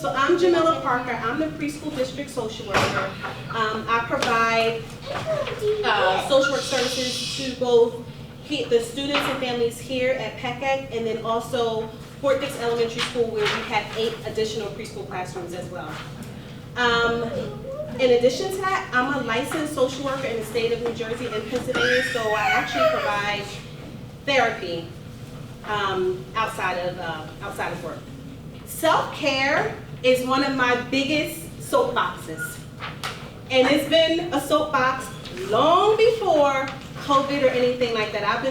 So I'm Jamila Parker. I'm the preschool district social worker. I provide social work services to both the students and families here at PECAC, and then also Fort Dix Elementary School, where we have 8 additional preschool classrooms as well. In addition to that, I'm a licensed social worker in the state of New Jersey and Pennsylvania, so I actually provide therapy outside of work. Self-care is one of my biggest soapboxes, and it's been a soapbox long before COVID or anything like that. I've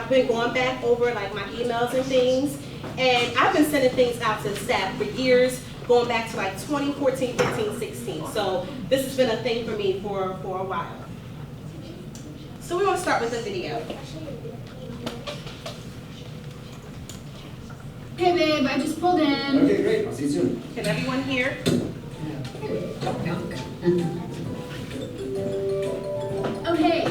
been going back over like my emails and things, and I've been sending things out to the staff for years, going back to like 2014, 15, 16. So this has been a thing for me for a while. So we want to start with a video. Hey babe, I just pulled in. Okay, great. I'll see you soon. Can everyone hear? Oh hey,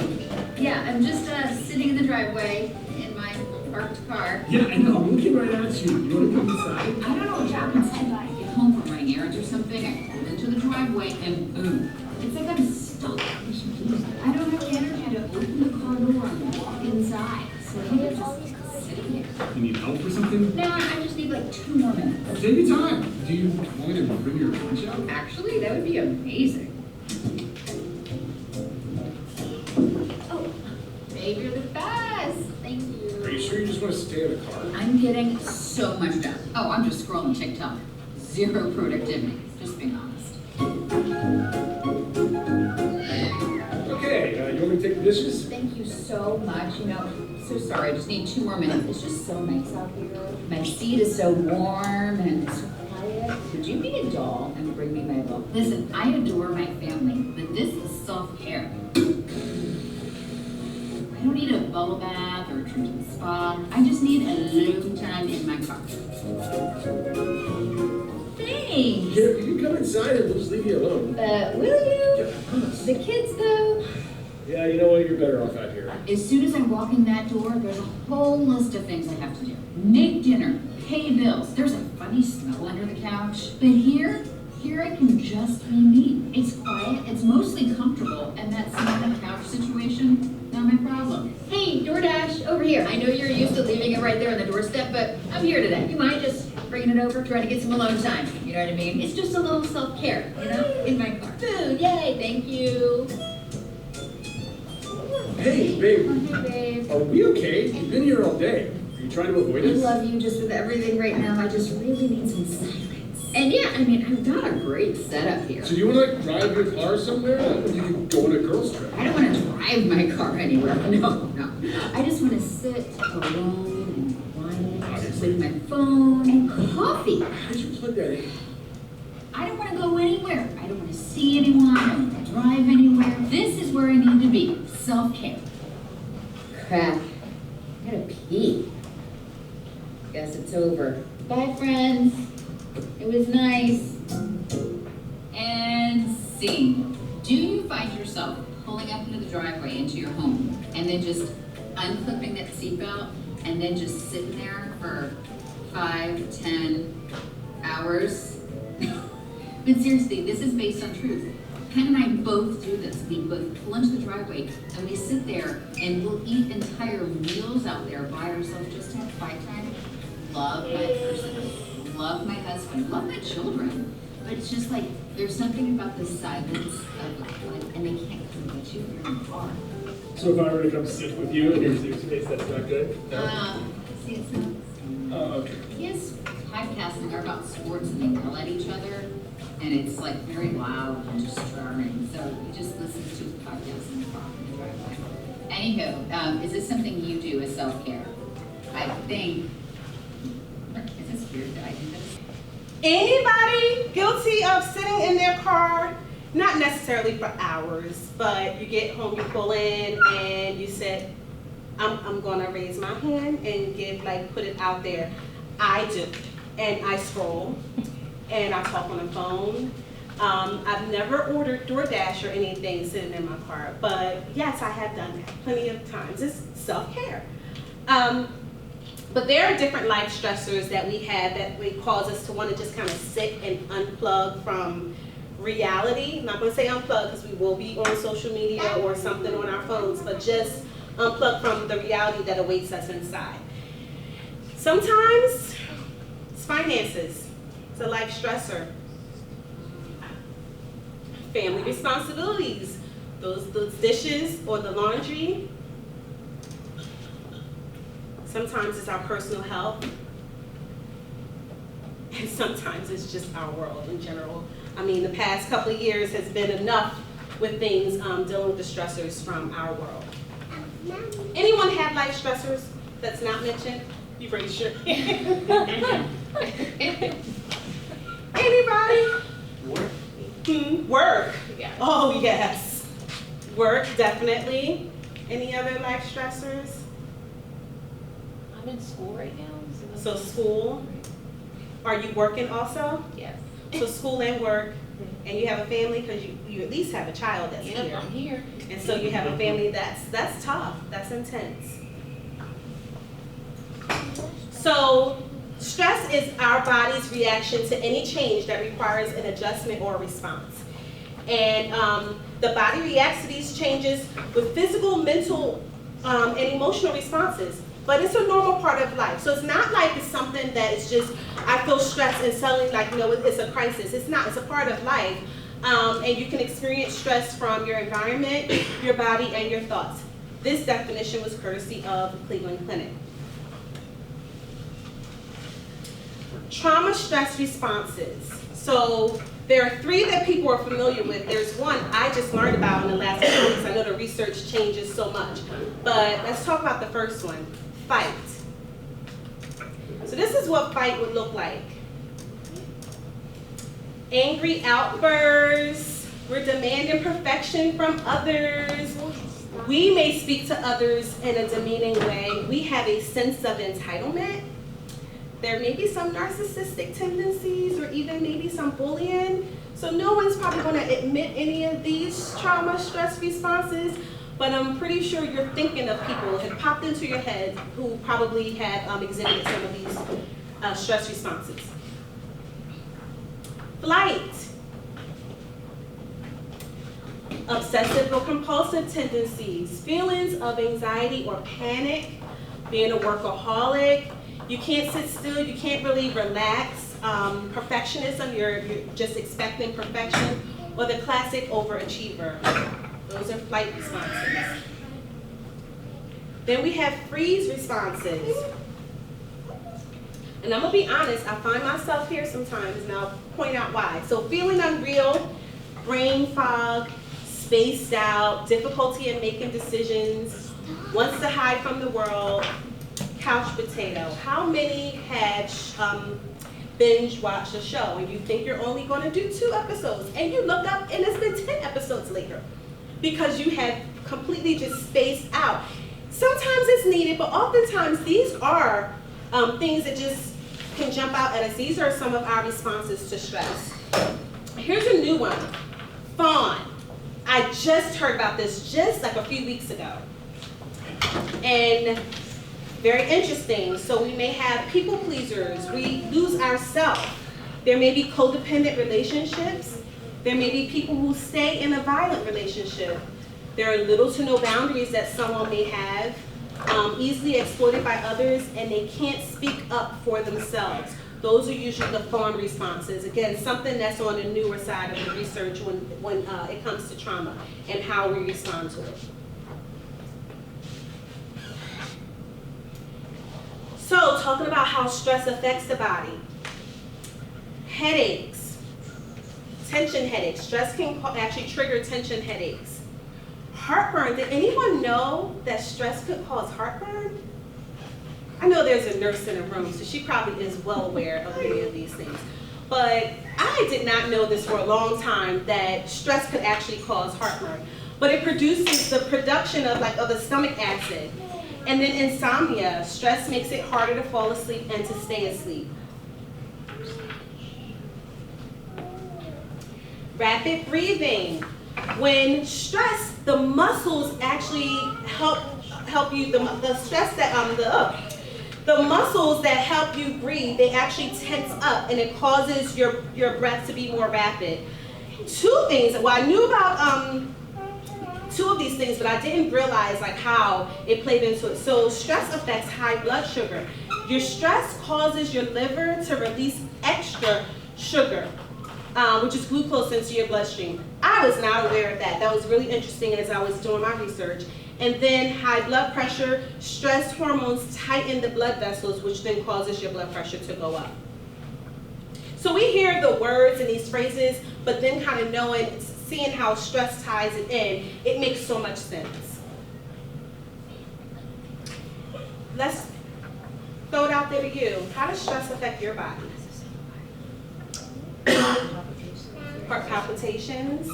yeah, I'm just sitting in the driveway in my parked car. Yeah, I know. I'm looking right at you. You want to come inside? I don't know what happens to me. I get home from running errands or something, I pull into the driveway and boom. It's like I'm stuck. I don't have the energy to open the car door and walk inside. So I think I'm just sitting here. You need help or something? No, I just need like 2 more minutes. Take your time. Do you want me to bring your lunch out? Actually, that would be amazing. Oh, babe, you're the best. Thank you. Are you sure you just want to stay in the car? I'm getting so much done. Oh, I'm just scrolling TikTok. Zero productivity, just being honest. Okay, you want me to take the dishes? Thank you so much. You know, so sorry, I just need 2 more minutes. It's just so nice out here. My seat is so warm and so quiet. Would you be a doll and bring me my book? Listen, I adore my family, but this is self-care. I don't need a bubble bath or a trip to the spa. I just need a little time in my car. Thanks. Here, you can come inside and we'll just leave you alone. Will you? Yeah, of course. The kids, though. Yeah, you know what? You're better off out here. As soon as I walk in that door, there's a whole list of things I have to do. Make dinner, pay bills. There's a funny smell under the couch. But here I can just be me. It's quiet, it's mostly comfortable, and that smell on the couch situation, not my problem. Hey, DoorDash, over here. I know you're used to leaving it right there on the doorstep, but I'm here today. You mind just bringing it over, trying to get some alone time? You know what I mean? It's just a little self-care, you know, in my car. Food, yay, thank you. Hey, babe. Oh, hey, babe. Are we okay? You've been here all day. Are you trying to avoid I us? love you just with everything right now. I just really need some silence. And yeah, I mean, I've got a great setup here. So do you want to like drive your car somewhere? You can go on a girls' trip. I don't want to drive my car anywhere. No. I just want to sit alone and quiet with my phone and coffee. How did you plug that in? I don't want to go anywhere. I don't want to see anyone. I don't want to drive anywhere. This is where I need to be. Self-care. Crap. I gotta pee. Guess it's over. Bye, friends. It was nice. And scene. Do you find yourself pulling up into the driveway into your home and then just unclipping that seatbelt and then just sitting there for 5, 10 hours? But seriously, this is based on truth. Ken and I both do this. We both pull into the driveway and we sit there and we'll eat entire meals out there by ourselves just to have quiet time. Love my person, love my husband, love my children. But it's just like, there's something about the silence of life, and they can't come get you if you're in the car. So if I were to come sit with you in your safe space, that's not good? No? See, it's not. Oh, okay. His podcasting are about sports and they yell at each other. And it's like very loud and just jarring. So he just listens to his podcast in the car in the driveway. Anywho, is this something you do as self-care? I think, is this weird that I do this? Anybody guilty of sitting in their car, not necessarily for hours, but you get home, you pull in, and you said, I'm gonna raise my hand and put it out there. I do, and I scroll, and I talk on the phone. I've never ordered DoorDash or anything sitting in my car, but yes, I have done that plenty of times. It's self-care. But there are different life stressors that we have that would cause us to want to just kind of sit and unplug from reality. I'm not going to say unplug because we will be on social media or something on our phones, but just unplug from the reality that awaits us inside. Sometimes it's finances. It's a life stressor. Family responsibilities, those dishes or the laundry. Sometimes it's our personal health. And sometimes it's just our world in general. I mean, the past couple of years has been enough with things dealing with the stressors from our world. Anyone have life stressors that's not mentioned? You pretty sure. Anybody? Work? Work. Yeah. Oh, yes. Work, definitely. Any other life stressors? I'm in school right now. So school. Are you working also? Yes. So school and work, and you have a family because you at least have a child that's Yep, here. I'm here. And so you have a family that's tough, that's intense. So stress is our body's reaction to any change that requires an adjustment or a response. And the body reacts to these changes with physical, mental, and emotional responses. But it's a normal part of life. So it's not like it's something that is just, I feel stressed and suddenly like, no, it's a crisis. It's not, it's a part of life. And you can experience stress from your environment, your body, and your thoughts. This definition was courtesy of Cleveland Clinic. Trauma stress responses. So there are three that people are familiar with. There's one I just learned about in the last few weeks. I know the research changes so much. But let's talk about the first one, fight. So this is what fight would look like. Angry outbursts. We're demanding perfection from others. We may speak to others in a demeaning way. We have a sense of entitlement. There may be some narcissistic tendencies or even maybe some bullying. So no one's probably going to admit any of these trauma stress responses, but I'm pretty sure you're thinking of people that have popped into your head who probably have exhibited some of these stress responses. Flight. Obsessive or compulsive tendencies, feelings of anxiety or panic, being a workaholic. You can't sit still, you can't really relax. Perfectionism, you're just expecting perfection. Or the classic overachiever. Those are flight responses. Then we have freeze responses. And I'm gonna be honest, I find myself here sometimes, and I'll point out why. So feeling unreal, brain fog, spaced out, difficulty in making decisions, wants to hide from the world, couch potato. How many have binge watched a show and you think you're only going to do 2 episodes and you look up and it's been 10 episodes later because you had completely just spaced out? Sometimes it's needed, but oftentimes these are things that just can jump out at us. These are some of our responses to stress. Here's a new one, fawn. I just heard about this just like a few weeks ago. And very interesting. So we may have people pleasers. We lose ourselves. There may be codependent relationships. There may be people who stay in a violent relationship. There are little to no boundaries that someone may have, easily exploited by others, and they can't speak up for themselves. Those are usually the fawn responses. Again, something that's on the newer side of the research when it comes to trauma and how we respond to it. So, talking about how stress affects the body. Headaches, tension headaches. Stress can actually trigger tension headaches. Heartburn. Did anyone know that stress could cause heartburn? I know there's a nurse in the room, so she probably is well aware of many of these things. But I did not know this for a long time, that stress could actually cause heartburn. But it produces the production of the stomach acid. And then insomnia. Stress makes it harder to fall asleep and to stay asleep. Rapid breathing. When stressed, the muscles actually help you. The stress that The muscles that help you breathe, they actually tense up and it causes your breath to be more rapid. Two things, well, I knew about two of these things, but I didn't realize like how it played into it. So stress affects high blood sugar. Your stress causes your liver to release extra sugar, which is glucose into your bloodstream. I was not aware of that. That was really interesting as I was doing my research. And then high blood pressure, stress hormones tighten the blood vessels, which then causes your blood pressure to go up. So we hear the words and these phrases, but then kind of seeing how stress ties it in, it makes so much sense. Let's throw it out there to you. How does stress affect your body? Heart palpitations.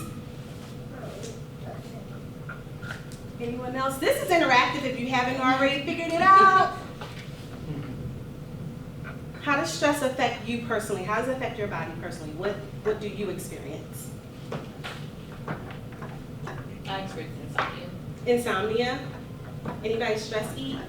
Anyone else? This is interactive if you haven't already figured it out. How does stress affect you personally? How does it affect your body personally? What do you experience? I experience insomnia. Insomnia? Anybody stress eat?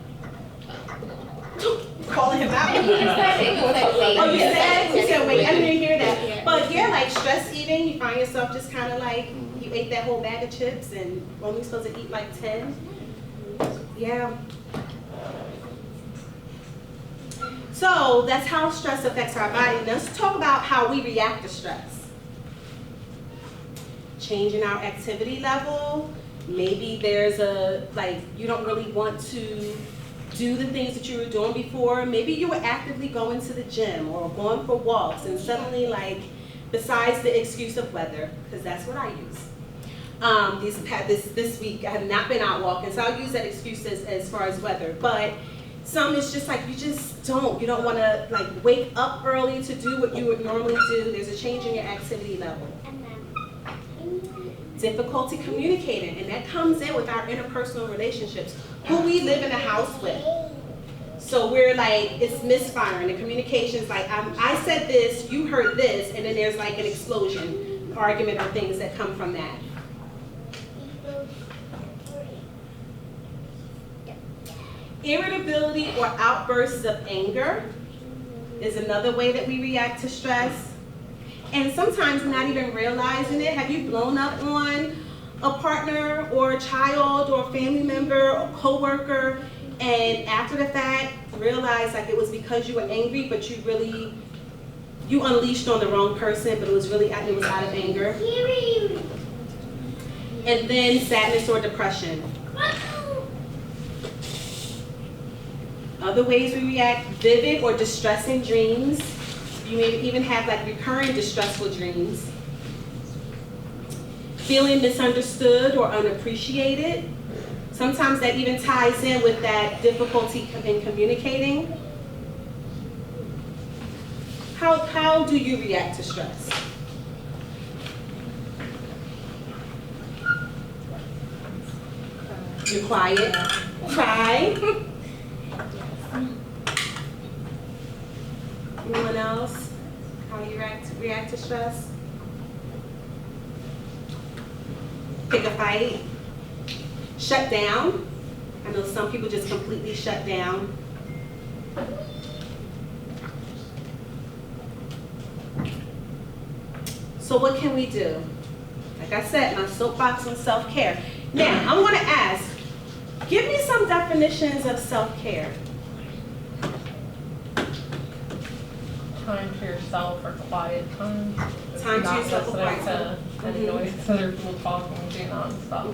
Calling him out. Oh, you said? You said wait, I didn't hear that. But yeah, like stress eating, you find yourself just kind of like, you ate that whole bag of chips and only supposed to eat like 10. Yeah. So that's how stress affects our body. Let's talk about how we react to stress. Changing our activity level. Maybe there's you don't really want to do the things that you were doing before. Maybe you were actively going to the gym or going for walks and suddenly besides the excuse of weather, because that's what I use. This week I have not been out walking, so I'll use that excuse as far as weather. But some is just like you don't want to wake up early to do what you would normally do. There's a change in your activity level. Difficulty communicating, and that comes in with our interpersonal relationships, who we live in a house with. So we're it's misfiring. The communication's I said this, you heard this, and then there's an explosion, argument, or things that come from that. Irritability or outbursts of anger is another way that we react to stress. And sometimes not even realizing it. Have you blown up on a partner or a child or a family member or coworker, and after the fact realized it was because you were angry, but you unleashed on the wrong person, but it was out of anger? And then sadness or depression. Other ways we react: vivid or distressing dreams. You may even have recurring distressful dreams. Feeling misunderstood or unappreciated. Sometimes that even ties in with that difficulty in communicating. How do you react to stress? You're quiet. Cry. Anyone else? How you react to stress? Pick a fight. Shut down. I know some people just completely shut down. So what can we do? Like I said, my soapbox on self-care. Now, I'm going to ask, give me some definitions of self-care. Time to yourself or quiet time. Time to yourself or quiet time. Any noise, other people talking, doing nonstop.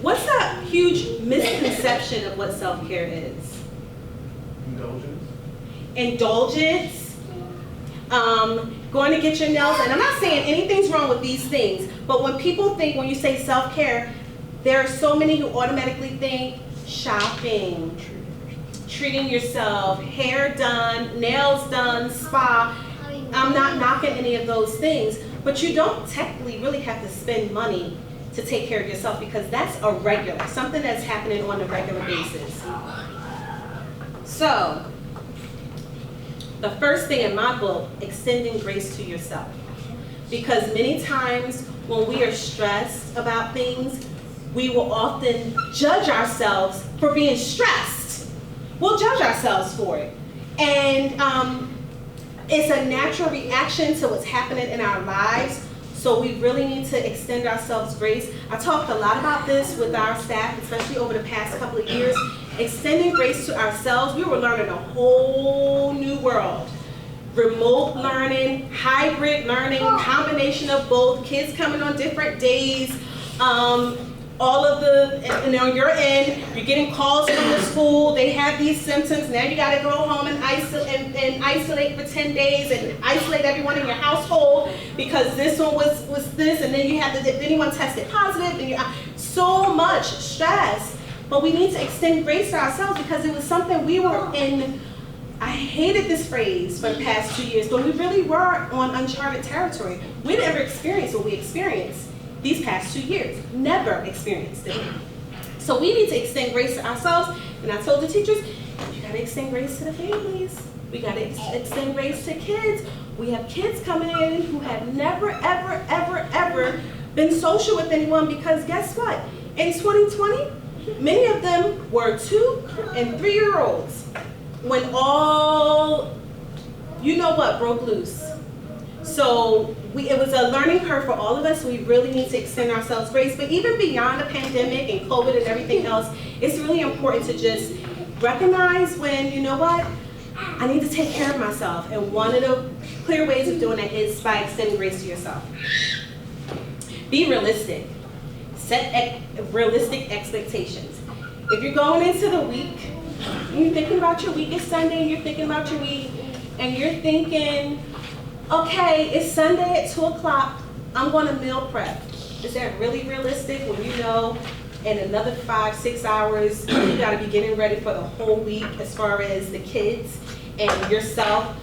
What's a huge misconception of what self-care is? Indulgence. Going to get your nails, and I'm not saying anything's wrong with these things, but when you say self-care, there are so many who automatically think shopping, treating yourself, hair done, nails done, spa. I'm not knocking any of those things, but you don't technically really have to spend money to take care of yourself, because that's something that's happening on a regular basis. So, the first thing in my book, extending grace to yourself. Because many times when we are stressed about things, we will often judge ourselves for being stressed. we'll judge ourselves for it. And it's a natural reaction to what's happening in our lives. So we really need to extend ourselves grace. I talked a lot about this with our staff, especially over the past couple of years. Extending grace to ourselves. We were learning a whole new world. Remote learning, hybrid learning, combination of both, kids coming on different days. All of the, you're in, you're getting calls from the school, they have these symptoms, now you gotta go home and isolate for 10 days and isolate everyone in your household because this one was this, and then you have to, if anyone tested positive, and so much stress. But we need to extend grace to ourselves because it was something we were in. I hated this phrase for the past 2 years, but we really were on uncharted territory. We never experienced what we experienced these past 2 years. Never experienced it. So we need to extend grace to ourselves. And I told the teachers, you gotta extend grace to the families. We gotta extend grace to kids. We have kids coming in who have never, ever, ever, ever been social with anyone because guess what? In 2020, many of them were 2 and 3-year-olds when all, you know what, broke loose. So it was a learning curve for all of us. We really need to extend ourselves grace. But even beyond the pandemic and COVID and everything else, it's really important to just recognize when, you know what, I need to take care of myself. And one of the clear ways of doing that is by extending grace to yourself. Be realistic. Set realistic expectations. If you're going into the week, you're thinking about your week, it's Sunday, you're thinking about your week, and you're thinking, okay, it's Sunday at 2 o'clock, I'm going to meal prep. Is that really realistic when you know in another 5-6 hours, you got to be getting ready for the whole week as far as the kids and yourself?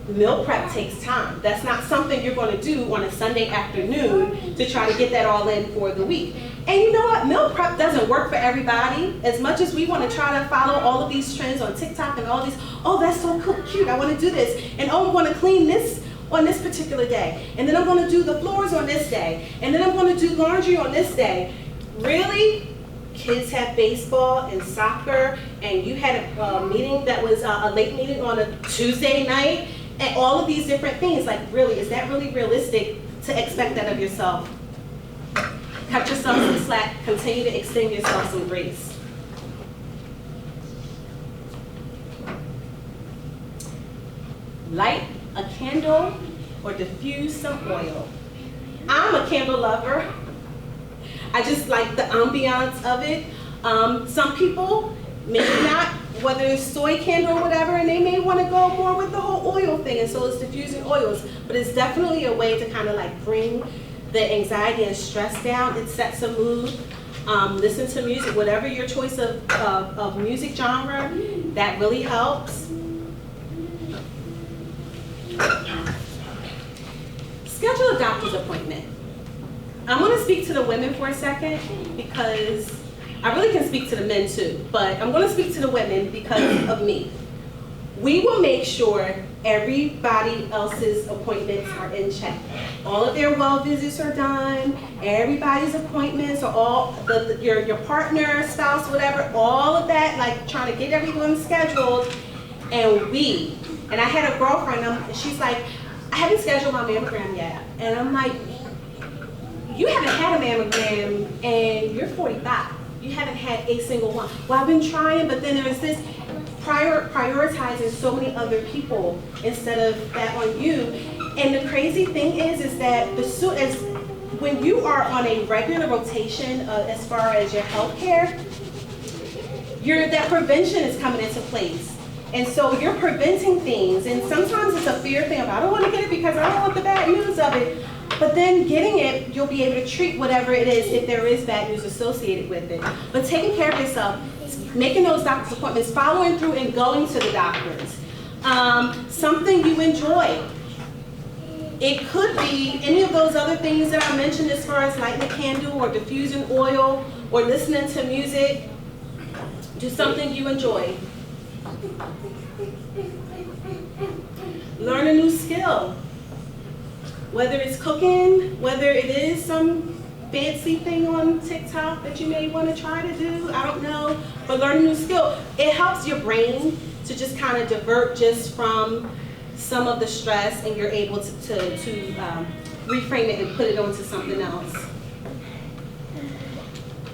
Meal prep takes time. That's not something you're going to do on a Sunday afternoon to try to get that all in for the week. And you know what? Meal prep doesn't work for everybody. As much as we want to try to follow all of these trends on TikTok and all these, oh, that's so cool, cute, I want to do this. And oh, I'm going to clean this on this particular day. And then I'm going to do the floors on this day. And then I'm going to do laundry on this day. Really? Kids have baseball and soccer, and you had a meeting that was a late meeting on a Tuesday night, and all of these different things. Like, really, is that really realistic to expect that of yourself? Cut yourself some slack. Continue to extend yourself some grace. Light a candle or diffuse some oil. I'm a candle lover. I just like the ambiance of it. Some people, maybe not, whether it's soy candle or whatever, and they may want to go more with the whole oil thing, and so it's diffusing oils. But it's definitely a way to kind of like bring the anxiety and stress down. It sets a mood. Listen to music, whatever your choice of music genre, that really helps. Schedule a doctor's appointment. I'm going to speak to the women for a second because I really can speak to the men too, but I'm going to speak to the women because of me. We will make sure everybody else's appointments are in check. All of their well visits are done, everybody's appointments are all, your partner, spouse, whatever, all of that, like trying to get everyone scheduled. And I had a girlfriend, and she's like, I haven't scheduled my mammogram yet. And I'm like, you haven't had a mammogram and you're 45. You haven't had a single one. Well, I've been trying, but then there's this prioritizing so many other people instead of that on you. And the crazy thing is that when you are on a regular rotation as far as your health care, that prevention is coming into place. And so you're preventing things, and sometimes it's a fear thing of, I don't want to get it because I don't want the bad news of it. But then getting it, you'll be able to treat whatever it is if there is bad news associated with it. But taking care of yourself, making those doctor's appointments, following through and going to the doctors. Something you enjoy. It could be any of those other things that I mentioned as far as lighting a candle or diffusing oil or listening to music. Do something you enjoy. Learn a new skill. Whether it's cooking, whether it is some fancy thing on TikTok that you may want to try to do. I don't know, but learn a new skill. It helps your brain to just kind of divert just from some of the stress, and you're able to reframe it and put it onto something else.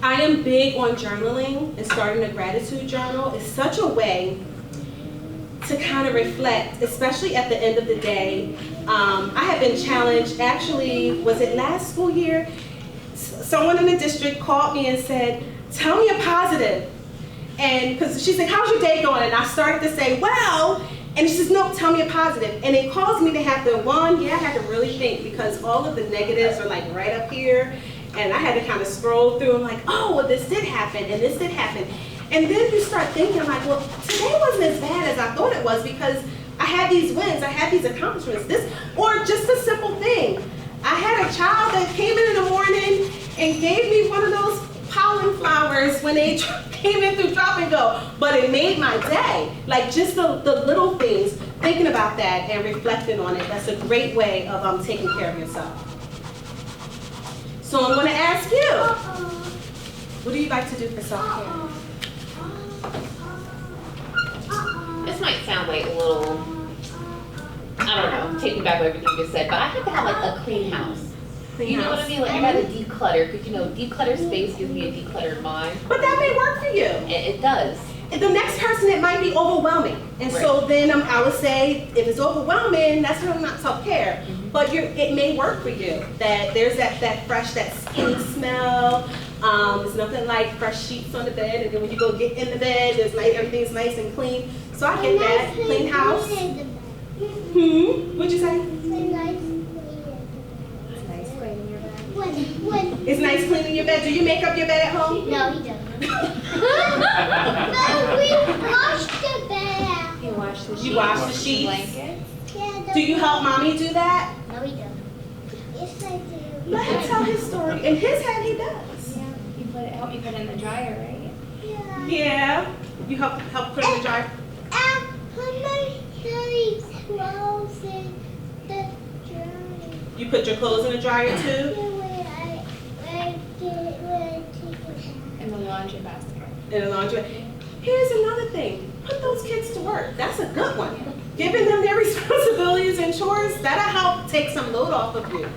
I am big on journaling and starting a gratitude journal. It's such a way to kind of reflect, especially at the end of the day. I have been challenged, actually, was it last school year? Someone in the district called me and said, tell me a positive. And because she's like, how's your day going? And I started to say, well, and she says, no, tell me a positive. And it caused me to have to, I had to really think, because all of the negatives are like right up here. And I had to kind of scroll through and like, oh, well, this did happen and this did happen. And then you start thinking like, well, today wasn't as bad as I thought it was, because I had these wins, I had these accomplishments, or just a simple thing. I had a child that came in the morning and gave me one of those pollen flowers when they came in through drop and go, but it made my day. Like just the little things, thinking about that and reflecting on it, that's a great way of taking care of yourself. So I'm going to ask you, what do you like to do for self-care? This might sound like a little, I don't know, taking back everything you just said, but I have to have like a clean house. You know what I mean? Like I gotta declutter, because you know, decluttered space gives me a decluttered mind. But that may work for you. It does. The next person, it might be overwhelming. And so then I would say, if it's overwhelming, that's really not self-care. But it may work for you. That there's that fresh, that skinny smell. There's nothing like fresh sheets on the bed, and then when you go get in the bed, everything's nice and clean. So I get that. Clean house. What'd you say? It's nice cleaning your bed. Do you make up your bed at home? No, he doesn't. No, we wash the bed. You wash the sheets. You wash the sheets? Blankets. Yeah, Do you help mommy do that? No, he doesn't. Yes, I do. Let him tell his story. In his head, he does. Yeah, help you put it in the dryer, right? Yeah. Yeah. You help put it in the dryer. Put my dirty clothes in the dryer. You put your clothes in the dryer too? In the laundry basket. In the laundry. Here's another thing. Put those kids to work. That's a good one. Giving them their responsibilities and chores, that'll help take some load off of you.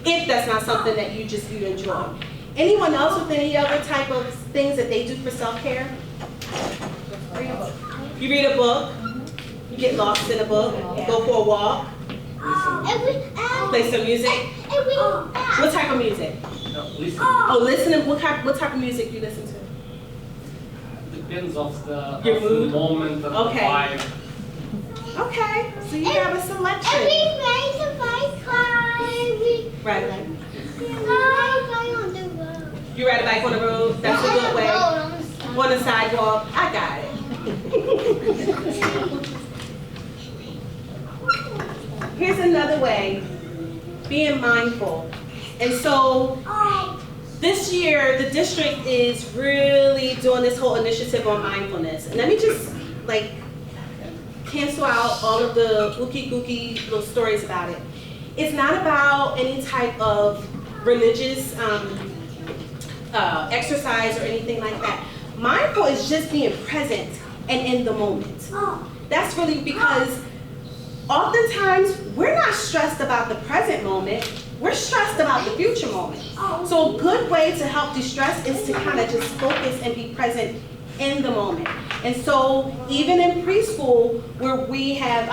If that's not something that you enjoy. Anyone else with any other type of things that they do for self-care? You read a book. You get lost in a book. Go for a walk. Play some music. What type of music? No, listen. Oh, listen. What type of music you listen to? Depends of the mood? moment, of the Okay. vibe. Okay, so you have a selection. Ride a bike. You ride a bike on the road? That's a good way. On the sidewalk. I got it. Here's another way. Being mindful. And so this year, the district is really doing this whole initiative on mindfulness. And let me just cancel out all of the ookie-gookie little stories about it. It's not about any type of religious exercise or anything like that. Mindful is just being present and in the moment. That's really because oftentimes we're not stressed about the present moment, we're stressed about the future moment. So a good way to help de-stress is to kind of just focus and be present in the moment. And so even in preschool, where we have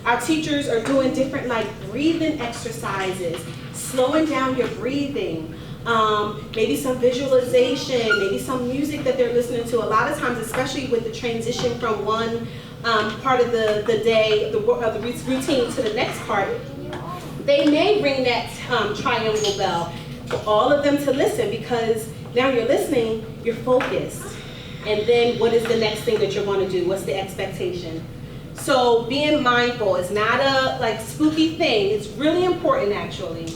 our teachers are doing different breathing exercises, slowing down your breathing, maybe some visualization, maybe some music that they're listening to. A lot of times, especially with the transition from one part of the day, the routine to the next part, they may ring that triangle bell for all of them to listen, because now you're listening, you're focused. And then what is the next thing that you're going to do? What's the expectation? So being mindful is not a spooky thing. It's really important, actually.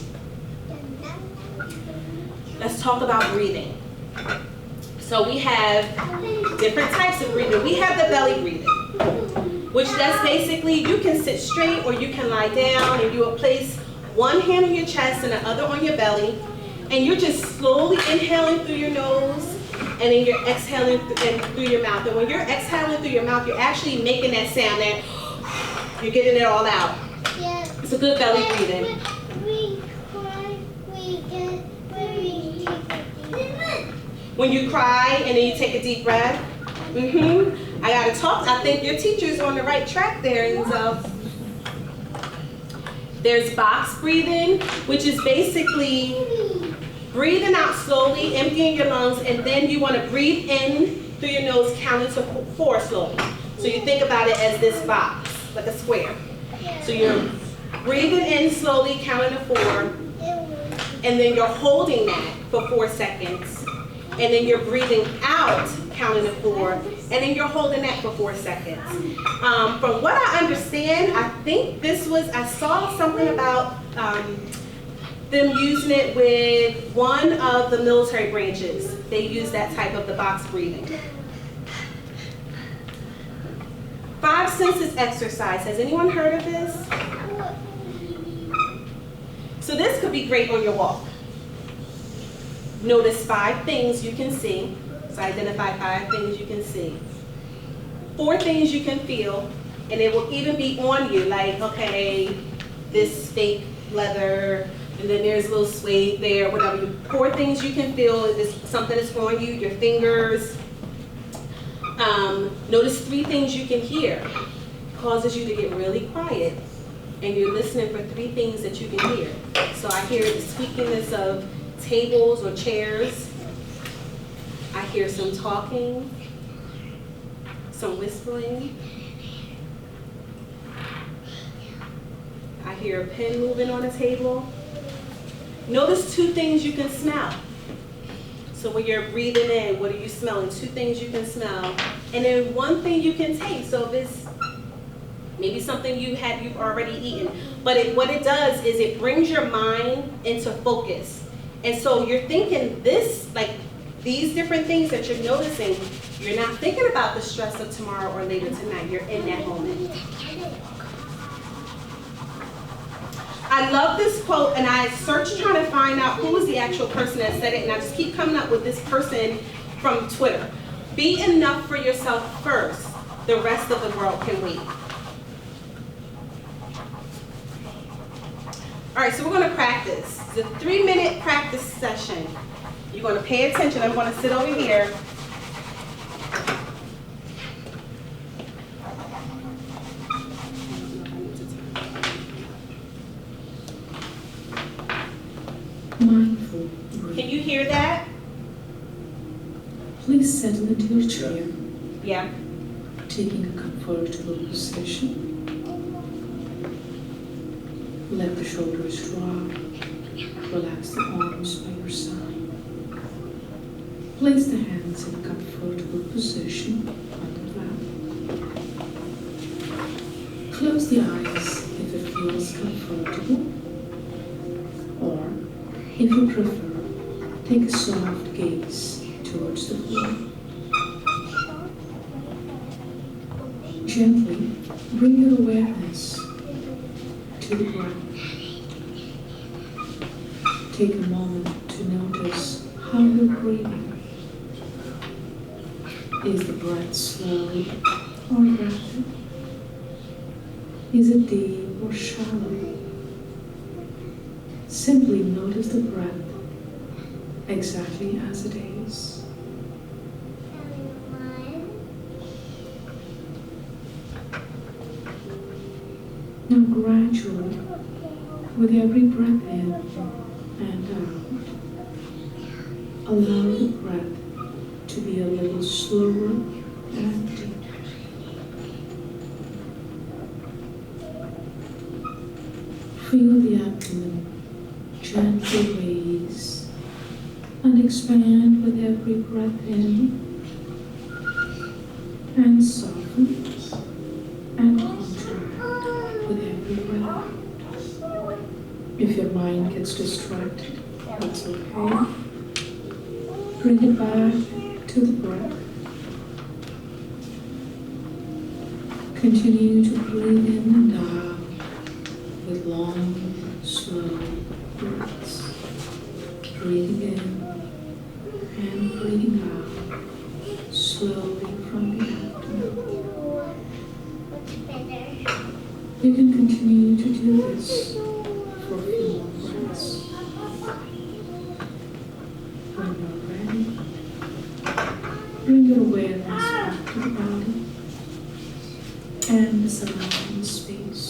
Let's talk about breathing. So we have different types of breathing. We have the belly breathing, which that's basically you can sit straight or you can lie down, and you will place one hand on your chest and the other on your belly. And you're just slowly inhaling through your nose, and then you're exhaling through your mouth. And when you're exhaling through your mouth, you're actually making that sound that you're getting it all out. Yeah. It's a good belly breathing. We cry, we get very deep. When you cry and then you take a deep breath. I gotta talk. I think your teacher's on the right track there. And so there's box breathing, which is basically breathing out slowly, emptying your lungs, and then you want to breathe in through your nose, counting to 4 slowly. So you think about it as this box, like a square. So you're breathing in slowly, counting to 4, and then you're holding that for 4 seconds. And then you're breathing out, counting to 4, and then you're holding that for 4 seconds. From what I understand, I think I saw something about them using it with one of the military branches. They use that type of the box breathing. 5 senses exercise. Has anyone heard of this? So this could be great on your walk. Notice 5 things you can see. So identify 5 things you can see. 4 things you can feel, and it will even be on you, like, okay, this fake leather, and then there's a little suede there, whatever. 4 things you can feel, is something that's on you, your fingers. Notice 3 things you can hear. It causes you to get really quiet, and you're listening for 3 things that you can hear. So I hear the squeakiness of tables or chairs. I hear some talking, some whispering. I hear a pen moving on a table. Notice 2 things you can smell. So when you're breathing in, what are you smelling? 2 things you can smell. And then 1 thing you can taste. So if it's maybe something you've already eaten. But what it does is it brings your mind into focus. And so you're thinking these different things that you're noticing, you're not thinking about the stress of tomorrow or later tonight. You're in that moment. I love this quote, and I searched trying to find out who was the actual person that said it, and I just keep coming up with this person from Twitter. Be enough for yourself first. The rest of the world can wait. All right, so we're going to practice. It's a 3-minute practice session. You're going to pay attention. I'm going to sit over here. Mindful breathing. Can you hear that? Please settle into your chair, Yeah. taking a comfortable position. Let the shoulders drop. Relax the arms by your side. Place the hands in a comfortable position on the lap. Close the eyes if it feels comfortable, or if you prefer, take a soft gaze towards the floor. Gently bring your awareness to the breath. Take a moment to notice how you're breathing. Is the breath slow or rapid? Is it deep or shallow? Simply notice the breath exactly as it is. Now gradually, with every breath in and out, allow the breath to be a little slower and deeper. Feel the abdomen gently raise and expand with every breath in, and soften and contract with every breath out. If your mind gets distracted, that's okay. Bring it back to the breath. Continue to breathe in and out with long, slow breaths. Breathing in and breathing out slowly from the abdomen. What's better? You can continue to do this for a few more breaths. When you're ready, bring your awareness back to the body and the surrounding space.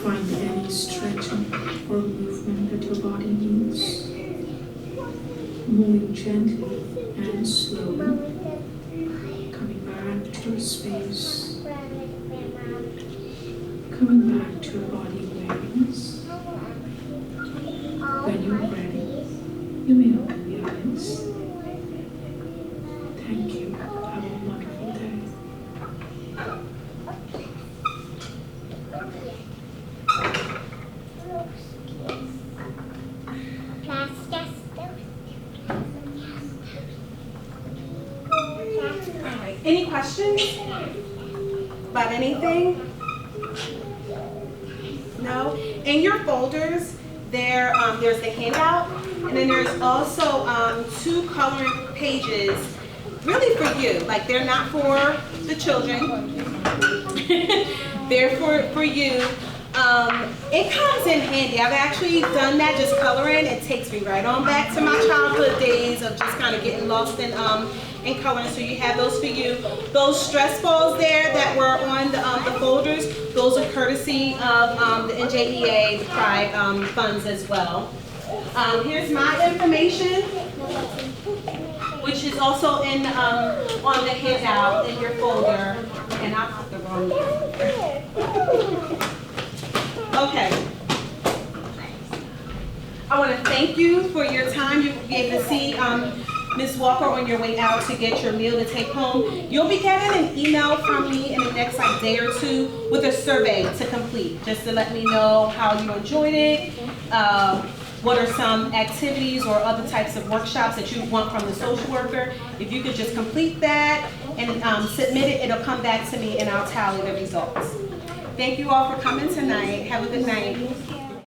Find any stretching or movement that your body needs. Moving gently and slowly, coming back to your space, coming back to your body awareness. When you're ready, you may open the eyes. Thank you. Have a wonderful day. All right. Any questions about anything? No? In your folders, there's the handout, and then there's also 2 coloring pages, really for you. Like, they're not for the children. They're for you. It comes in handy. I've actually done that, just coloring. It takes me right on back to my childhood days of just kind of getting lost in coloring. So you have those for you. Those stress balls there that were on the folders, those are courtesy of the NJEA, the Pride funds as well. Here's my information, which is also in on the handout in your folder. And I put the wrong one. Okay. I want to thank you for your time. You will be able to see Ms. Walker on your way out to get your meal to take home. You'll be getting an email from me in the next day or 2 with a survey to complete, just to let me know how you enjoyed it, what are some activities or other types of workshops that you want from the social worker. If you could just complete that and submit it, it'll come back to me and I'll tally the results. Thank you all for coming tonight. Have a good night.